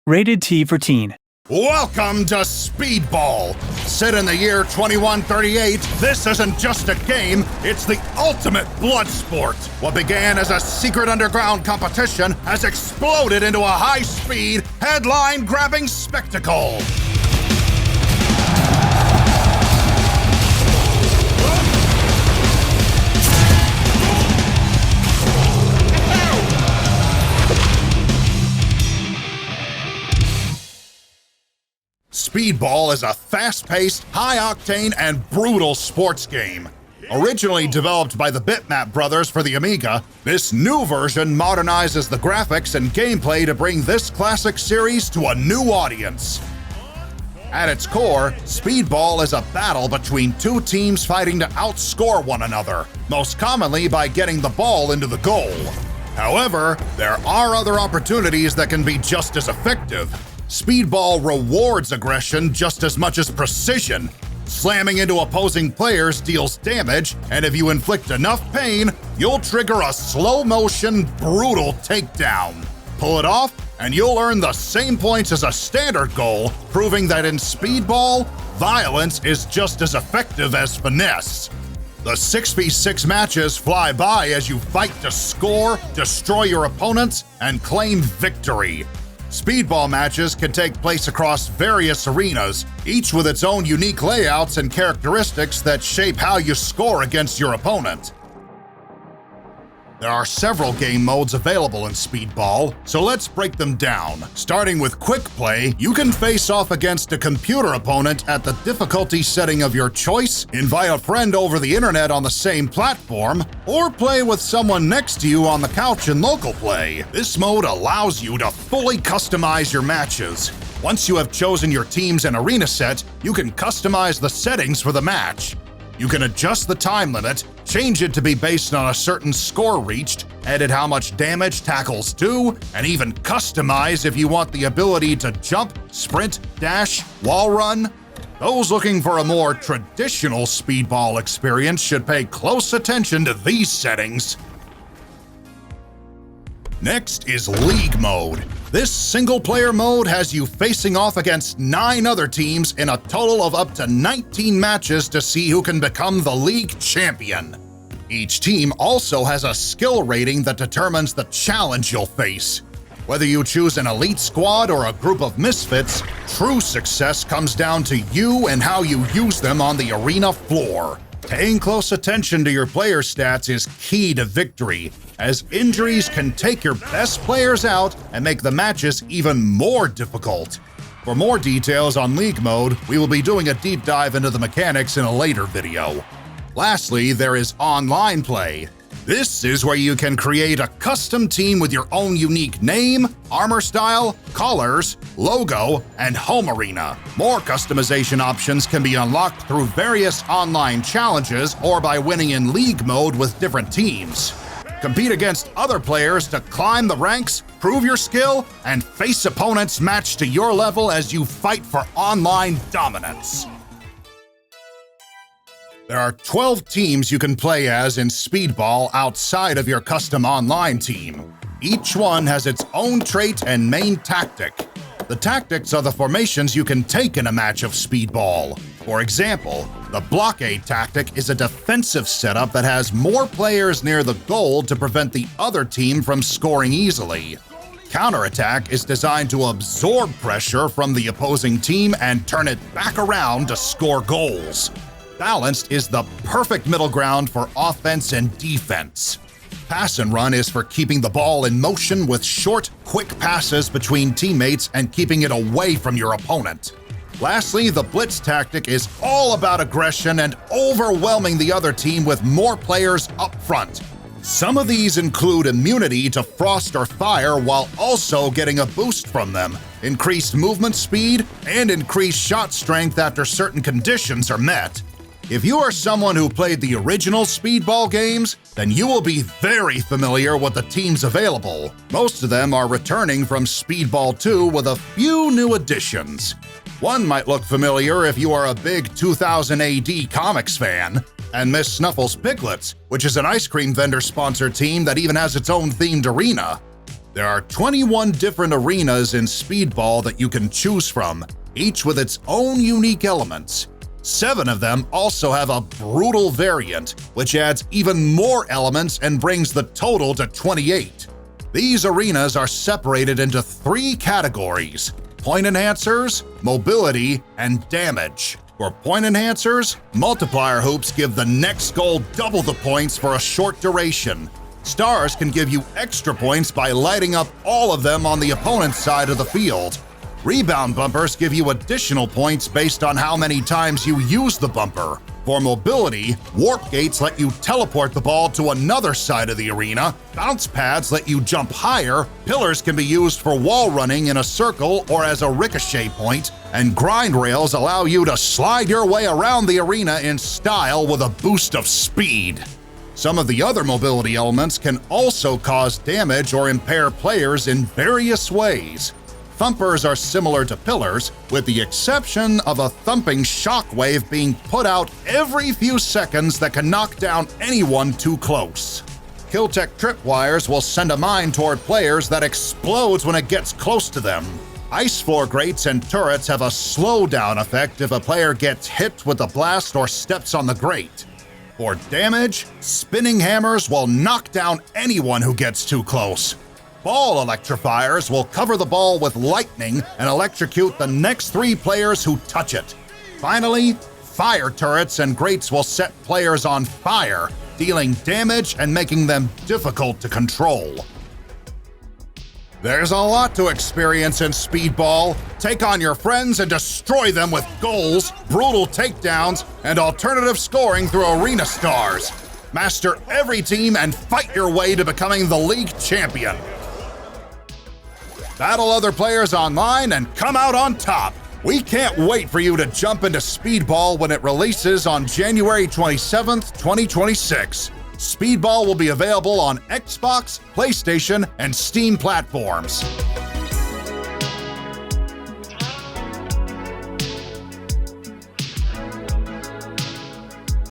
Rated T for Teen. Welcome to Speedball! Set in the year 2138, this isn't just a game, it's the ultimate blood sport. What began as a secret underground competition has exploded into a high-speed, headline-grabbing spectacle. Speedball is a fast-paced, high-octane, and brutal sports game. Originally developed by the Bitmap brothers for the Amiga, this new version modernizes the graphics and gameplay to bring this classic series to a new audience. At its core, Speedball is a battle between two teams fighting to outscore one another, most commonly by getting the ball into the goal. However, there are other opportunities that can be just as effective. Speedball rewards aggression just as much as precision. Slamming into opposing players deals damage, and if you inflict enough pain, you'll trigger a slow-motion, brutal takedown. Pull it off, and you'll earn the same points as a standard goal, proving that in Speedball, violence is just as effective as finesse. The 6v6 matches fly by as you fight to score, destroy your opponents, and claim victory. Speedball matches can take place across various arenas, each with its own unique layouts and characteristics that shape how you score against your opponent. There are several game modes available in Speedball, so let's break them down. Starting with Quick Play, you can face off against a computer opponent at the difficulty setting of your choice, invite a friend over the internet on the same platform, or play with someone next to you on the couch in local play. This mode allows you to fully customize your matches. Once you have chosen your teams and arena set, you can customize the settings for the match. You can adjust the time limit, change it to be based on a certain score reached, edit how much damage tackles do, and even customize if you want the ability to jump, sprint, dash, wall run. Those looking for a more traditional Speedball experience should pay close attention to these settings. Next is League Mode. This single-player mode has you facing off against 9 other teams in a total of up to 19 matches to see who can become the league champion. Each team also has a skill rating that determines the challenge you'll face. Whether you choose an elite squad or a group of misfits, true success comes down to you and how you use them on the arena floor. Paying close attention to your player stats is key to victory, as injuries can take your best players out and make the matches even more difficult. For more details on League Mode, we will be doing a deep dive into the mechanics in a later video. Lastly, there is Online Play. This is where you can create a custom team with your own unique name, armor style, colors, logo, and home arena. More customization options can be unlocked through various online challenges or by winning in League Mode with different teams. Compete against other players to climb the ranks, prove your skill, and face opponents matched to your level as you fight for online dominance. There are 12 teams you can play as in Speedball outside of your custom online team. Each one has its own trait and main tactic. The tactics are the formations you can take in a match of Speedball. For example, the blockade tactic is a defensive setup that has more players near the goal to prevent the other team from scoring easily. Counterattack is designed to absorb pressure from the opposing team and turn it back around to score goals. Balanced is the perfect middle ground for offense and defense. Pass and run is for keeping the ball in motion with short, quick passes between teammates and keeping it away from your opponent. Lastly, the blitz tactic is all about aggression and overwhelming the other team with more players up front. Some of these include immunity to frost or fire while also getting a boost from them, increased movement speed, and increased shot strength after certain conditions are met. If you are someone who played the original Speedball games, then you will be very familiar with the teams available. Most of them are returning from Speedball 2 with a few new additions. One might look familiar if you are a big 2000 AD comics fan, and Miss Snuffles Piglets, which is an ice cream vendor-sponsored team that even has its own themed arena. There are 21 different arenas in Speedball that you can choose from, each with its own unique elements. 7 of them also have a brutal variant, which adds even more elements and brings the total to 28. These arenas are separated into 3 categories: point enhancers, mobility, and damage. For point enhancers, multiplier hoops give the next goal double the points for a short duration. Stars can give you extra points by lighting up all of them on the opponent's side of the field. Rebound bumpers give you additional points based on how many times you use the bumper. For mobility, warp gates let you teleport the ball to another side of the arena, bounce pads let you jump higher, pillars can be used for wall running in a circle or as a ricochet point, and grind rails allow you to slide your way around the arena in style with a boost of speed. Some of the other mobility elements can also cause damage or impair players in various ways. Thumpers are similar to pillars, with the exception of a thumping shockwave being put out every few seconds that can knock down anyone too close. Killtech tripwires will send a mine toward players that explodes when it gets close to them. Ice floor grates and turrets have a slowdown effect if a player gets hit with a blast or steps on the grate. For damage, spinning hammers will knock down anyone who gets too close. Ball electrifiers will cover the ball with lightning and electrocute the next 3 players who touch it. Finally, fire turrets and grates will set players on fire, dealing damage and making them difficult to control. There's a lot to experience in Speedball. Take on your friends and destroy them with goals, brutal takedowns, and alternative scoring through arena stars. Master every team and fight your way to becoming the league champion. Battle other players online and come out on top. We can't wait for you to jump into Speedball when it releases on January 27th, 2026. Speedball will be available on Xbox, PlayStation, and Steam platforms.